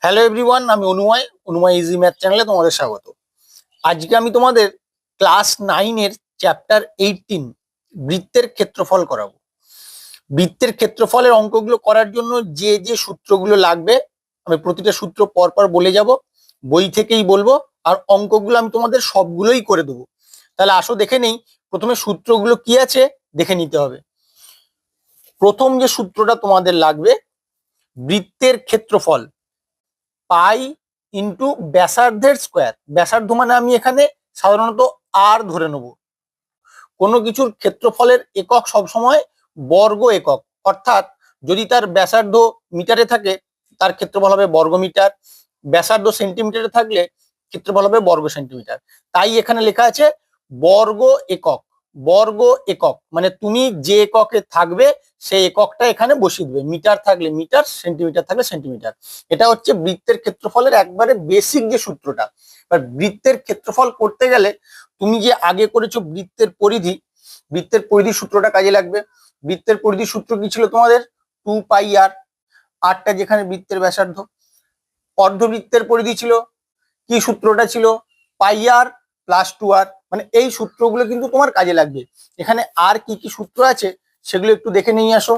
Hello everyone, আমি অনুময় easy math চ্যানেলে তোমাদের স্বাগত। আজকে আমি তোমাদের ক্লাস 9-এর চ্যাপ্টার 18 বৃত্তের ক্ষেত্রফল করাবো। বৃত্তের ক্ষেত্রফলের অঙ্কগুলো করার জন্য যে যে সূত্রগুলো লাগবে আমি প্রতিটা সূত্র পরপর বলে যাব, বই থেকেই বলবো, আর অঙ্কগুলো আমি তোমাদের সবগুলোই করে দেবো। তাহলে আসো দেখে নেই প্রথমে সূত্রগুলো কি আছে, দেখে নিতে হবে। প্রথম যে সূত্রটা তোমাদের লাগবে, বৃত্তের ক্ষেত্রফল পাই ইন্টু ব্যাসার্ধের স্কোয়ার। ব্যাসার্ধ মানে আমি এখানে সাধারণত আর ধরে নেব। কোনো কিছুর ক্ষেত্রফলের একক সবসময় বর্গ একক, অর্থাৎ যদি তার ব্যাসার্ধ মিটারে থাকে তার ক্ষেত্রফল হবে বর্গ মিটার, ব্যাসার্ধ সেন্টিমিটারে থাকলে ক্ষেত্রফল হবে বর্গ সেন্টিমিটার। তাই এখানে লেখা আছে বর্গ একক। বর্গ একক মানে তুমি যে এককে থাকবে সেই এককটা এখানে বসিয়ে দেবে। মিটার থাকলে মিটার, সেন্টিমিটার থাকলে সেন্টিমিটার। এটা হচ্ছে বৃত্তের ক্ষেত্রফলের একবারে বেসিক যে সূত্রটা। এবার বৃত্তের ক্ষেত্রফল করতে গেলে তুমি যে আগে করেছো বৃত্তের পরিধি, বৃত্তের পরিধি সূত্রটা কাজে লাগবে। বৃত্তের পরিধি সূত্র কি ছিল তোমাদের? 2πr, আরটা যেখানে বৃত্তের ব্যাসার্ধ। অর্ধবৃত্তের পরিধি ছিল কি সূত্রটা ছিল? πr plus 2r। মানে এই সূত্রগুলো কিন্তু তোমার কাজে লাগবে। এখানে আর কি কি সূত্র আছে সেগুলো একটু দেখে নিয়ে আসো।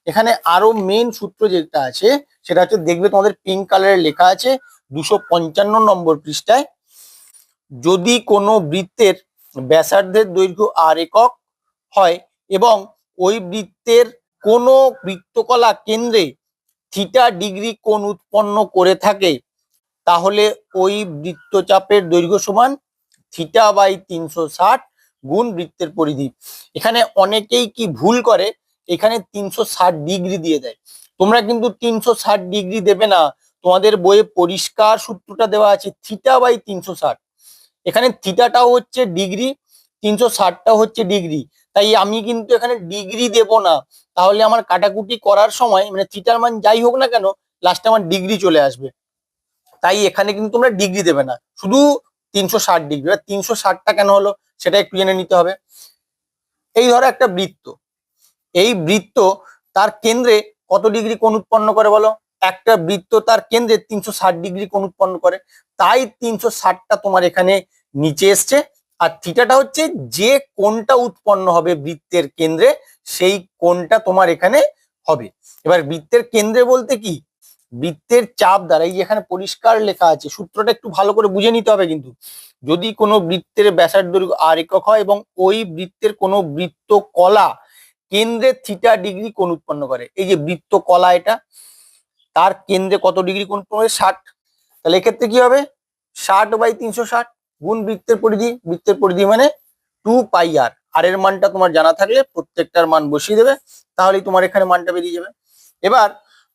এখানে আরো মেন সূত্র যেটা আছে সেটা হচ্ছে, দেখবে তোমাদের পিঙ্ক কালারে লেখা আছে 255 নম্বর পৃষ্ঠায়। যদি কোনো বৃত্তের ব্যাসার্ধের দৈর্ঘ্য আর একক হয় এবং ওই বৃত্তের কোনো বৃত্তকলা কেন্দ্রে থিটা ডিগ্রি কোণ উৎপন্ন করে থাকে, তাহলে ওই বৃত্তচাপের দৈর্ঘ্য সমান থিটা বাই 360 গুণ বৃত্তের পরিধি। এখানে অনেকেই কি ভুল করে, এখানে 360 ডিগ্রি দিয়ে দেয়। তোমরা কিন্তু 360 ডিগ্রি দেবে না, তোমাদের বইয়ে পরিষ্কার সূত্রটা দেওয়া আছে থিটা বাই 360। এখানে থিটাটাও হচ্ছে ডিগ্রি, 360টাও হচ্ছে ডিগ্রি। তাই আমি কিন্তু এখানে ডিগ্রি দেব না, তাহলে আমার কাটাকুটি করার সময় মানে থিটার মান যাই হোক না কেন লাস্টে আমার ডিগ্রি চলে আসবে। তাই এখানে কিন্তু তোমরা ডিগ্রি দেবে না, শুধু 360 ডিগ্রি। 360টা কেন হলো সেটা একটু জেনে নিতে হবে। এই ধরো একটা বৃত্ত, এই বৃত্ত তার কেন্দ্রে কত ডিগ্রি কোণ উৎপন্ন করে বলো? একটা বৃত্ত তার কেন্দ্রে 360 ডিগ্রি কোণ উৎপন্ন করে, তাই 360টা তোমার এখানে নিচে এসছে। আর থিটাটা হচ্ছে যে কোণটা উৎপন্ন হবে বৃত্তের কেন্দ্রে, সেই কোণটা তোমার এখানে হবে। এবার বৃত্তের কেন্দ্রে বলতে কি, বৃত্তের চাপ দ্বারা, এই যে এখানে পরিষ্কার লেখা আছে, সূত্রটা একটু ভালো করে বুঝে নিতে হবে কিন্তু। যদি কোনো বৃত্তের ব্যাসার্ধ দৈর্ঘ্য আর একক হয় এবং ওই বৃত্তের কোনো বৃত্ত কলা কেন্দ্রে থিটা ডিগ্রি কোণ উৎপন্ন করে, এই যে বৃত্ত কলা এটা, তার কেন্দ্রে কত ডিগ্রি কোণ উৎপন্ন করে? 60। তাহলে এক্ষেত্রে কি হবে? 60/360 গুণ বৃত্তের পরিধি। বৃত্তের পরিধি মানে 2πr। আর এর মানটা তোমার জানা থাকলে প্রত্যেকটার মান বসিয়ে দেবে, তাহলেই তোমার এখানে মানটা বেরিয়ে যাবে। এবার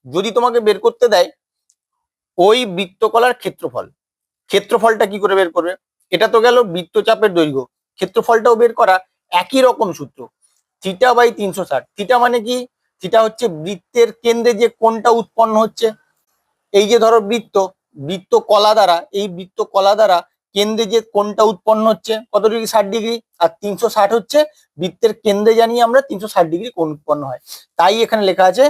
যদি তোমাকে বের করতে দেয় ওই বৃত্তকলার ক্ষেত্রফল, ক্ষেত্রফলটা কি করে বের করবে? এটা তো গেল বৃত্তচাপের দৈর্ঘ্য, ক্ষেত্রফলটাও বের করা একই রকম সূত্র, থিটা বাই 360। থিটা মানে কি? থিটা হচ্ছে বৃত্তের কেন্দ্রে যে কোণটা উৎপন্ন হচ্ছে। এই যে ধরো বৃত্ত, বৃত্ত কলা দ্বারা, এই বৃত্ত কলা দ্বারা কেন্দ্রে যে কোণটা উৎপন্ন হচ্ছে কত ডিগ্রি? 60 ডিগ্রি। আর 360 হচ্ছে বৃত্তের কেন্দ্রে জানি আমরা 360 ডিগ্রি কোণ উৎপন্ন হয়। তাই এখানে লেখা আছে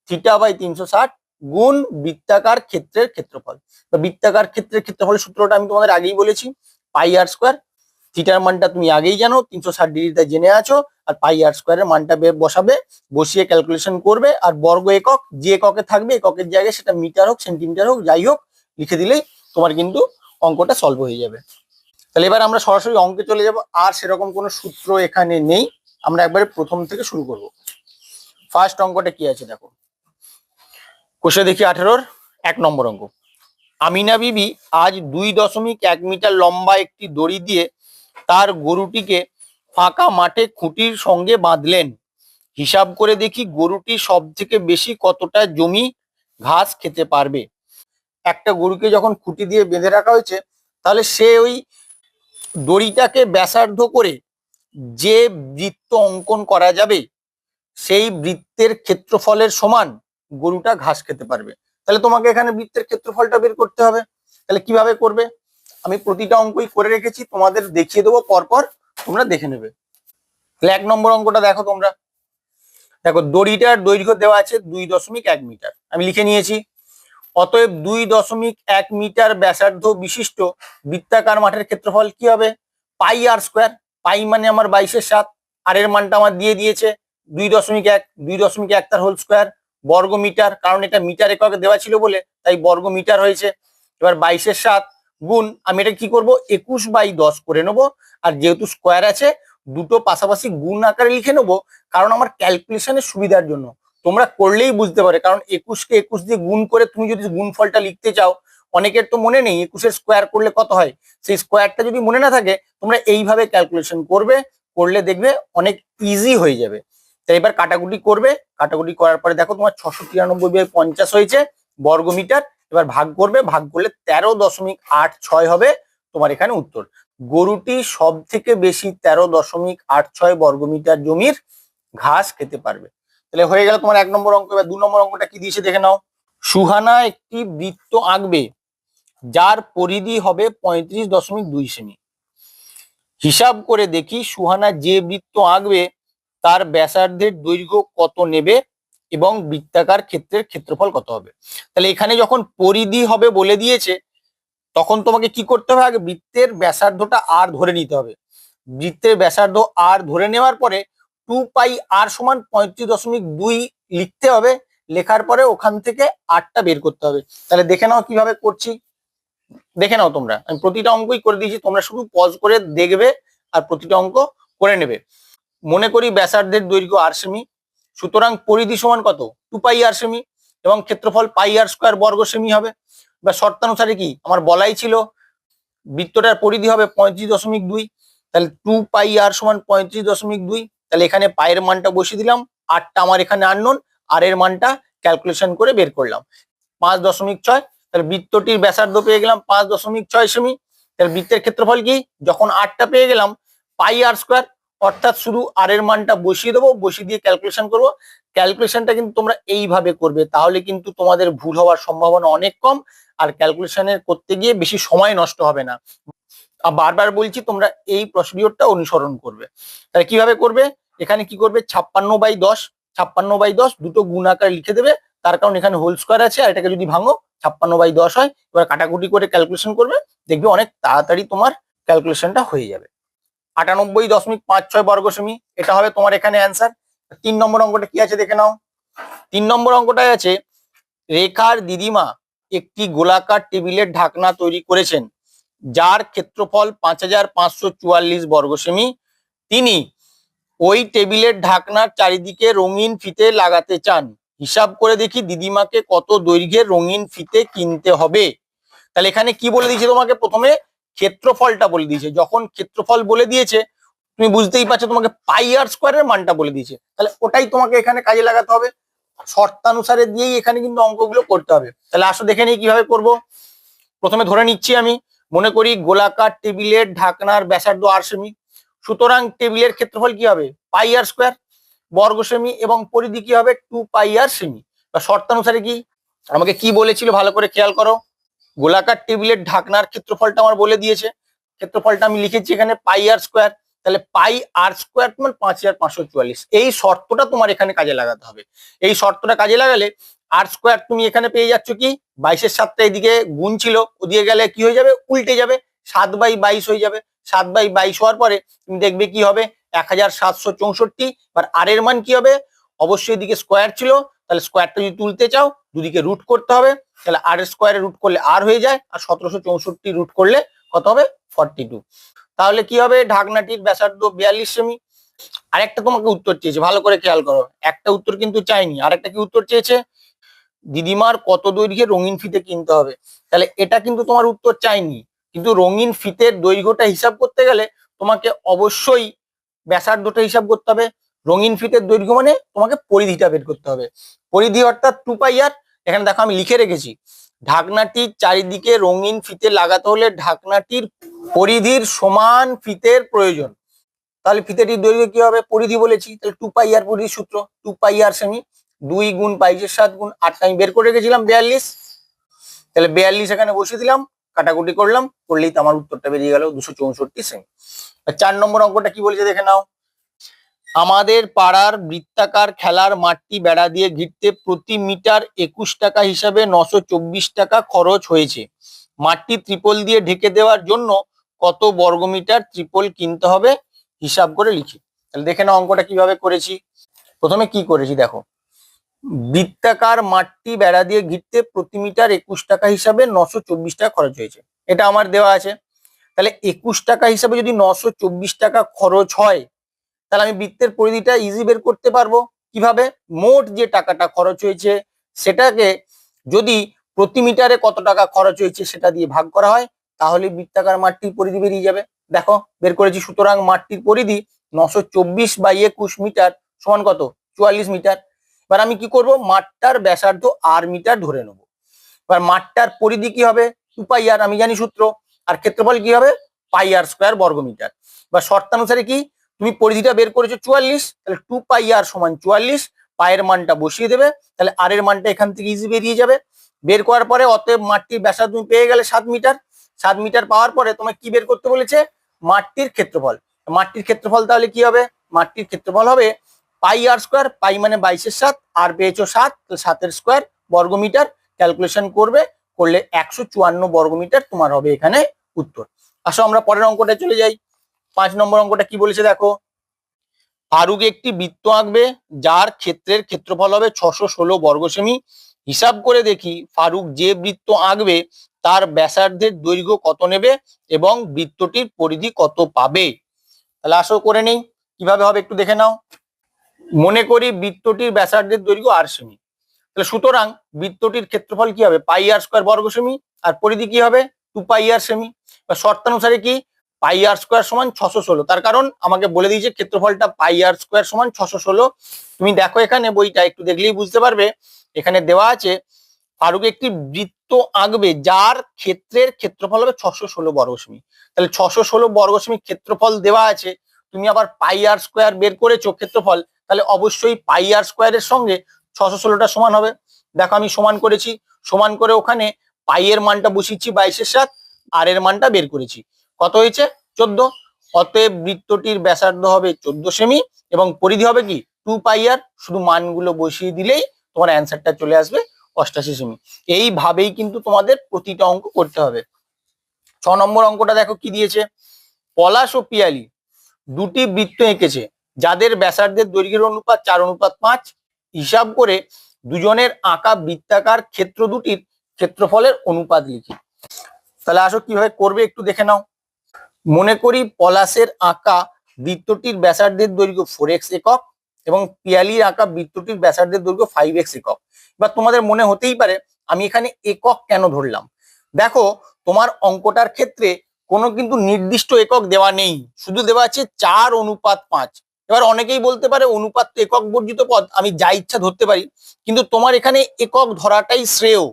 থিটা বাই 360 গুণ বৃত্তাকার ক্ষেত্রের ক্ষেত্রফল। বৃত্তাকার ক্ষেত্রের ক্ষেত্রফলের সূত্রটা আমি তোমাদের আগেই বলেছি, πr স্কোয়ার। থিটার মানটা তুমি আগেই জানো, 360 ডিগ্রিটা জেনে আছো। আর πr স্কোয়ারের মানটা বসাবে, বসিয়ে ক্যালকুলেশন করবে। আর বর্গ একক যে এককে থাকবে, এককের জায়গায় সেটা মিটার হোক, সেন্টিমিটার হোক, যাই হোক লিখে দিলেই তোমার কিন্তু অঙ্কটা সলভ হয়ে যাবে। তাহলে এবার আমরা সরাসরি অঙ্কে চলে যাব। আর সেরকম কোনো সূত্র এখানে নেই, আমরা একবারে প্রথম থেকে শুরু করব। ফার্স্ট অঙ্কটা কি আছে দেখো, কোষে দেখি 18-র 1 নম্বর অঙ্ক। আমিনা বিবি আজ 2.1 মিটার লম্বা একটি দড়ি দিয়ে তার গরুটিকে ফাঁকা মাঠে খুঁটির সঙ্গে বাঁধলেন। হিসাব করে দেখি গরুটি সব থেকে বেশি কতটা জমি ঘাস খেতে পারবে। একটা গরুকে যখন খুঁটি দিয়ে বেঁধে রাখা হয়েছে, তাহলে সে ওই দড়িটাকে ব্যাসার্ধ করে যে বৃত্ত অঙ্কন করা যাবে, সেই বৃত্তের ক্ষেত্রফলের সমান গরুটা ঘাস খেতে পারবে। তাহলে তোমাকে এখানে বৃত্তের ক্ষেত্রফলটা বের করতে হবে। তাহলে কিভাবে করবে? আমি প্রতিটা অঙ্কই করে রেখেছি, তোমাদের দেখিয়ে দেবো পরপর, তোমরা দেখে নেবে। তাহলে 1 নম্বর অঙ্কটা দেখো তোমরা। দেখো দড়িটার দৈর্ঘ্য দেওয়া আছে 2.1 মিটার, আমি লিখে নিয়েছি। অতএব 2.1 মিটার ব্যাসার্ধ বিশিষ্ট বৃত্তাকার মাঠের ক্ষেত্রফল কি হবে? পাই আর স্কোয়ার। পাই মানে আমার 22/7, আর এর মানটা আমার দিয়ে দিয়েছে 2.1, 2.1 তার হোল স্কোয়ার, বর্গ মিটার, কারণ এটা মিটার এককে দেওয়া ছিল বলে তাই বর্গ মিটার হয়েছে। এবার 22/7 গুণ, আমি এটা কি করব 21/10 করে নেবো, আর যেহেতু স্কোয়ার আছে দুটো পাশাপাশি গুণ আকারে লিখে নেবো, কারণ আমার ক্যালকুলেশনের সুবিধার জন্য। তোমরা করলেই বুঝতে পারে, কারণ 21কে 21 দিয়ে গুণ করে তুমি যদি গুণফলটা লিখতে চাও, অনেকের তো মনে নেই 21-এর স্কোয়ার করলে কত হয়, সেই স্কোয়ারটা যদি মনে না থাকে তোমরা এইভাবে ক্যালকুলেশন করবে, করলে দেখবে অনেক ইজি হয়ে যাবে। তাই এবার কাটাকুটি করবে, কাটাকুটি করার পরে দেখো তোমার 693/50 হয়েছে বর্গ মিটার। এবার ভাগ করবে, ভাগ করলে 13.86 হবে তোমার এখানে উত্তর। গরুটি সব থেকে বেশি 13.86 বর্গমিটার জমির ঘাস খেতে পারবে। তাহলে হয়ে গেল তোমার 1 নম্বর অঙ্ক। এবার 2 নম্বর অঙ্কটা কি দিয়েছে দেখে নাও। সুহানা একটি বৃত্ত আঁকবে যার পরিধি হবে 35.2 সেমি। হিসাব করে দেখি সুহানা যে বৃত্ত আঁকবে তার ব্যাসার্ধের দৈর্ঘ্য কত নেবে এবং বৃত্তাকার ক্ষেত্রের ক্ষেত্রফল কত হবে। তাহলে এখানে যখন পরিধি হবে বলে দিয়েছে, তখন তোমাকে কি করতে হবে, আগে বৃত্তের ব্যাসার্ধটা আর ধরে নিতে হবে। বৃত্তের ব্যাসার্ধ আর ধরে নেওয়ার পরে 2 পাই আর সমান 35.2 লিখতে হবে। লেখার পরে ওখান থেকে আরটা বের করতে হবে। তাহলে দেখে নাও কিভাবে করছি, দেখে নাও তোমরা। আমি প্রতিটা অঙ্কই করে দিয়েছি, তোমরা শুধু পজ করে দেখবে আর প্রতিটা অঙ্ক করে নেবে। মনে করি ব্যাসার্ধের দৈর্ঘ্য আর সেমি, সুতরাং পরিধি সমান কত 2 পাই আর সেমি, এবং ক্ষেত্রফল পাই আর স্কোয়ার বর্গ সেমি হবে। বা শর্তানুসারে কি আমার বলাই ছিল বৃত্তটার পরিধি হবে 35.2, তাহলে 2 পাই আর সমান 35.2। তাহলে এখানে পায়ের মানটা বসিয়ে দিলাম, আরটা আমার এখানে আননোন, আর এর মানটা ক্যালকুলেশন করে বের করলাম 5.6। তাহলে বৃত্তটির ব্যাসার্ধ পেয়ে গেলাম 5.6 সেমি। তাহলে বৃত্তের ক্ষেত্রফল কি, যখন আরটা পেয়ে গেলাম পাই আর স্কোয়ার, অর্থাৎ শুধু আর এর মানটা বসিয়ে দেবো, বসিয়ে দিয়ে ক্যালকুলেশন করবো। ক্যালকুলেশনটা কিন্তু তোমরা এইভাবে করবে, তাহলে কিন্তু তোমাদের ভুল হওয়ার সম্ভাবনা অনেক কম, আর ক্যালকুলেশনের করতে গিয়ে বেশি সময় নষ্ট হবে না। বারবার বলছি তোমরা এই প্রসিডিওরটা অনুসরণ করবে। তাহলে কিভাবে করবে, এখানে কি করবে 56/10, 56/10 দুটো গুণ আকারে লিখে দেবে, তার কারণ এখানে হোল স্কোয়ার আছে, আর এটাকে যদি ভাঙো 56/10 হয়। এবার কাটাকুটি করে ক্যালকুলেশন করবে, দেখবে অনেক তাড়াতাড়ি তোমার ক্যালকুলেশনটা হয়ে যাবে। 98.56 বর্গ সেমি, এটা হবে তোমার এখানে অ্যান্সার। 3 নম্বর অঙ্কটা কি আছে দেখে নাও। 3 নম্বর অঙ্কটায় আছে রেখার দিদিমা একটি গোলাকার টেবিলের ঢাকনা তৈরি করেছেন যার ক্ষেত্রফল 5544 বর্গ সেমি। তিনি ওই টেবিলের ঢাকনার চারিদিকে রঙিন ফিতে লাগাতে চান। হিসাব করে দেখি দিদিমাকে কত দৈর্ঘ্যের রঙিন ফিতে কিনতে হবে। তাহলে এখানে কি বলে দিয়েছে তোমাকে, প্রথমে ক্ষেত্রফলটা বলে দিয়েছে। যখন ক্ষেত্রফল বলে দিয়েছে তুমি বুঝতেই পারছো, তোমাকে পাই আর স্কোয়ারের মানটা বলে দিয়েছে, তাহলে ওটাই তোমাকে এখানে কাজে লাগাতে হবে। শর্তানুসারে দিয়েই এখানে কিন্তু অঙ্কগুলো করতে হবে। তাহলে আসো দেখে নিই কিভাবে করব। প্রথমে ধরে নিচ্ছি আমি, মনে করি গোলাকার টেবিলের ঢাকনার ব্যাসার্ধ আর সেমি, সুতরাং টেবিলের ক্ষেত্রফল কি হবে পাই আর স্কোয়ার বর্গ সেমি, এবং পরিধি কি হবে 2 পাই আর সেমি। বা শর্তানুসারে কি আমাকে কি বলেছিল ভালো করে খেয়াল করো, গোলাকার টেবিলের ঢাকনার ক্ষেত্রফলটা আমার বলে দিয়েছে, ক্ষেত্রফলটা আমি লিখেছি এখানে পাই আর স্কোয়ার। তাহলে পাই আর স্কোয়ার তোমার 5544, এই শর্তটা তোমার এখানে কাজে লাগাতে হবে। এই শর্তটা কাজে লাগালে আর স্কোয়ার তুমি এখানে পেয়ে যাচ্ছ কি 22-এর 7টা এদিকে গুণ ছিল, ওদিকে গেলে কি হয়ে যাবে উল্টে যাবে, 7/22 হয়ে যাবে। 7/22 হওয়ার পরে তুমি দেখবে কি হবে 1764। এবার আর এর মান কি হবে, অবশ্যই এদিকে স্কোয়ার ছিল, তাহলে স্কোয়ারটা যদি তুলতে চাও দুদিকে রুট করতে হবে, তাহলে আর এর স্কোয়ারে রুট করলে আর হয়ে যায়, আর 1764 রুট করলে কত হবে 42। তাহলে কি হবে ঢাকনাটির ব্যাসার্ধ 42 সেমি। আরেকটা তোমাকে উত্তর চেয়েছে, ভালো করে খেয়াল করো, একটা উত্তর কিন্তু চাইনি, আরেকটা কি উত্তর চেয়েছে দিদিমার কত দৈর্ঘ্যের রঙিন ফিতে কিনতে হবে। তাহলে এটা কিন্তু তোমার উত্তর চাইনি, কিন্তু রঙিন ফিতের দৈর্ঘ্যটা হিসাব করতে গেলে তোমাকে অবশ্যই ব্যাসার্ধটা হিসাব করতে হবে। রঙিন ফিতের দৈর্ঘ্য মানে তোমাকে পরিধিটা বের করতে হবে, পরিধি অর্থাৎ 2 পাই আর। এখানে দেখো আমি লিখে রেখেছি ঢাকনাটির চারিদিকে রঙিন ফিতে লাগাতে হলে ঢাকনাটির পরিধির সমান ফিতের প্রয়োজন। তাহলে ফিতেটির দৈর্ঘ্য কি হবে, পরিধি বলেছি, তাহলে 2 পাই আর পরিধির সূত্র 2 পাই আর সেমি। 2 গুণ 22-এর 7 গুণ 8টা আমি বের করে রেখেছিলাম 42, তাহলে 42 এখানে বসিয়ে দিলাম, কাটাকুটি করলাম, করলেই তো আমার উত্তরটা বেরিয়ে গেল 264 সেমি। 4 নম্বর অঙ্কটা কি বলেছে দেখে নাও। আমাদের পাড়ার বৃত্তাকার খেলার মাঠটি বেড়া দিয়ে ঘিরতে প্রতি মিটার 21 টাকা হিসাবে 924 টাকা খরচ হয়েছে। মাঠটি ত্রিপল দিয়ে ঢেকে দেওয়ার জন্য কত বর্গমিটার ত্রিপল কিনতে হবে হিসাব করে লিখি। তাহলে দেখে নাও অঙ্কটা কিভাবে করেছি। প্রথমে কি করেছি দেখো, বৃত্তাকার মাঠটি বেড়া দিয়ে ঘিরতে প্রতি মিটার 21 টাকা হিসাবে 924 টাকা খরচ হয়েছে, এটা আমার দেওয়া আছে। তাহলে 21 টাকা হিসাবে যদি 924 টাকা খরচ হয়, তাহলে আমি বৃত্তের পরিধিটা ইজি বের করতে পারবো। কিভাবে? মোট যে টাকাটা খরচ হয়েছে সেটাকে যদি প্রতি মিটারে কত টাকা খরচ হয়েছে সেটা দিয়ে ভাগ করা হয়, তাহলে বৃত্তাকার মাঠটির পরিধি বেরিয়ে যাবে। দেখো বের করেছি। সুতরাং মাঠটির পরিধি 924/21 মিটার সমান কত? 44 মিটার। এবার আমি কি করব, মাঠটার ব্যাসার্ধ আর মিটার ধরে নেব। এবার মাঠটার পরিধি কি হবে? 2πr, আমি জানি সূত্র। আর ক্ষেত্রফল কি হবে? πr² বর্গমিটার। বা শর্তানুসারে কি, তুমি পরিধিটা বের করেছো 44, তাহলে 2πr সমান 44, পায়ের মানটা বসিয়ে দেবে, তাহলে আর এর মানটা এখান থেকে ইজি বেরিয়ে যাবে। বের করার পরে অতএব মাঠটির ব্যাসার্ধ তুমি পেয়ে গেলে 7 মিটার। 7 মিটার পাওয়ার পরে তোমাকে কি বের করতে বলেছে? মাঠটির ক্ষেত্রফল। মাঠটির ক্ষেত্রফল তাহলে কি হবে? মাঠটির ক্ষেত্রফল হবে πr², পাই মানে 22/7, আর পেয়েছো 7, 7 স্কোয়ার বর্গমিটার। ক্যালকুলেশন করবে, করলে 154 বর্গমিটার তোমার হবে এখানে উত্তর। আসো আমরা পরের অঙ্কটা চলে যাই। 5 নম্বর অঙ্কটা কি বলেছে দেখো, ফারুক একটি বৃত্ত আঁকবে যার ক্ষেত্রের ক্ষেত্রফল হবে 616 বর্গ সেমি। হিসাব করে দেখি ফারুক যে বৃত্ত আঁকবে তার ব্যাসার্ধের দৈর্ঘ্য কত নেবে এবং বৃত্তটির পরিধি কত পাবে। তাহলে আসো করে নেই, কিভাবে হবে একটু দেখে নাও। মনে করি বৃত্তটির ব্যাসার্ধের দৈর্ঘ্য 8 সেমি। তাহলে সুতরাং বৃত্তটির ক্ষেত্রফল কি হবে? πr² বর্গ সেমি, আর পরিধি কি হবে? 2πr semi. বা শর্তানুসারে কি, πr² সমান 616, তার কারণ আমাকে বলে দিয়েছে ক্ষেত্রফলটা πr² সমান 616। তুমি দেখো এখানে বইটা একটু দেখলেই বুঝতে পারবে, এখানে দেওয়া আছে ফারুক একটি বৃত্ত আঁকবে যার ক্ষেত্রের ক্ষেত্রফল হবে 616 বর্গ সেমি। তাহলে 616 বর্গ সেমি ক্ষেত্রফল দেওয়া আছে, তুমি আবার πr² বের করেছো ক্ষেত্রফল, তাহলে অবশ্যই πr² এর সঙ্গে 616টা সমান হবে। দেখো আমি সমান করেছি, সমান করে ওখানে পাইয়ের মানটা বসিয়েছি 22/7, আর এর মানটা বের করেছি, কত হয়েছে? 14। অতএব বৃত্তটির ব্যাসার্ধ হবে 14 সেমি এবং পরিধি হবে কি? 2πr। শুধু মানগুলো বসিয়ে দিলেই তোমার অ্যান্সারটা চলে আসবে 88 সেমি। এইভাবেই কিন্তু তোমাদের প্রতিটা অঙ্ক করতে হবে। 6 নম্বর অঙ্কটা দেখো কি দিয়েছে, পলাশ ও পিয়ালি দুটি বৃত্ত এঁকেছে যাদের ব্যাসার্ধের দৈর্ঘ্যের অনুপাত 4:5। হিসাব করে দুজনের আঁকা বৃত্তাকার ক্ষেত্র দুটির ক্ষেত্রফলের অনুপাত লিখি। তাহলে আসো কিভাবে করবে একটু দেখে নাও। মনে করি পলাশের আঁকা বৃত্তটির ব্যাসার্ধের দৈর্ঘ্য 4x একক এবং পিয়ালির আঁকা বৃত্তটির ব্যাসার্ধের দৈর্ঘ্য 5x একক। এবার তোমাদের মনে হতেই পারে আমি এখানে একক কেন ধরলাম। দেখো তোমার অঙ্কটার ক্ষেত্রে কোনো কিন্তু নির্দিষ্ট একক দেওয়া নেই, শুধু দেওয়া আছে 4:5। এবার অনেকেই বলতে পারে অনুপাত তো একক বর্জিত পদ, আমি যা ইচ্ছা ধরতে পারি, কিন্তু তোমার এখানে একক ধরাটাই শ্রেয়।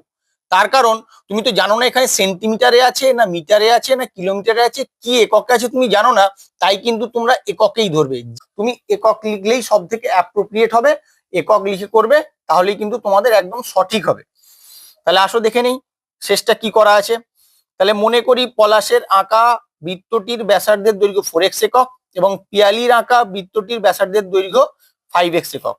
তার কারণ তুমি তো জানো না এখানে সেন্টিমিটারে আছে না মিটারে আছে না কিলোমিটারে আছে, কি এককে আছে তুমি জানো না, তাই কিন্তু তোমরা এককেই ধরবে। তুমি একক লিখলেই সব থেকে অ্যাপ্রোপ্রিয়েট হবে, একক লিখে করবে, তাহলেই কিন্তু তোমাদের একদম সঠিক হবে। তাহলে আসো দেখে নেই শেষটা কি করা আছে। তাহলে মনে করি পলাশের আঁকা বৃত্তটির ব্যাসার্ধের দৈর্ঘ্য 4x একক এবং পিয়ালির আঁকা বৃত্তটির ব্যাসার্ধের দৈর্ঘ্য 5x একক।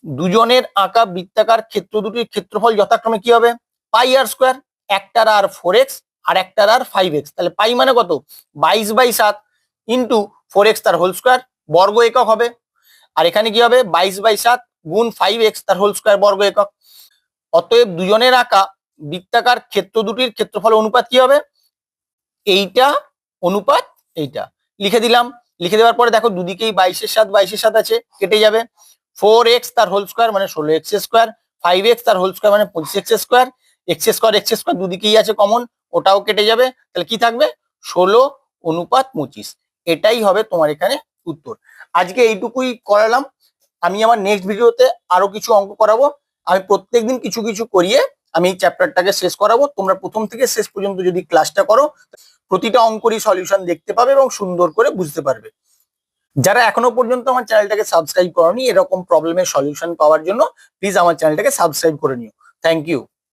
দুজনের আঁকা বৃত্তাকার ক্ষেত্র দুটির ক্ষেত্রফল যথাক্রমে কি হবে? πr², একটার আর 4x আর একটার আর 5x। তাহলে পাই মানে কত? 22/7 ইন্টু 4x তার হোল স্কোয়ার বর্গ একক হবে। আর এখানে কি হবে? 22/7 গুণ 5x তার হোল স্কোয়ার বর্গ একক। অতএব দুজনের আঁকা বৃত্তাকার ক্ষেত্র দুটির ক্ষেত্রফল অনুপাত কি হবে? এইটা অনুপাত এইটা লিখে দিলাম। লিখে দেওয়ার পরে দেখো দুদিকেই 22/7 আছে, কেটে যাবে। 4x তার হোল স্কোয়ার মানে 16x², 5x তার হোল স্কোয়ার মানে 25x², x² দুদিকেই আছে কমন, ওটাও কেটে যাবে। তাহলে কি থাকবে? 16:25। এটাই হবে তোমার এখানে উত্তর। আজকে এইটুকুই করালাম, আমি আমার নেক্সট ভিডিওতে আরো কিছু অঙ্ক করাবো। আমি প্রত্যেকদিন কিছু কিছু করিয়ে আমি এই চ্যাপ্টারটাকে শেষ করাবো। তোমরা প্রথম থেকে শেষ পর্যন্ত যদি ক্লাসটা করো, প্রতিটা অঙ্করই সলিউশন দেখতে পাবে এবং সুন্দর করে বুঝতে পারবে। যারা এখনো পর্যন্ত আমার চ্যানেলটাকে সাবস্ক্রাইব করোনি, এরকম প্রবলেমের সলিউশন পাওয়ার জন্য প্লিজ আমার চ্যানেলটাকে সাবস্ক্রাইব করে নিও। Thank you.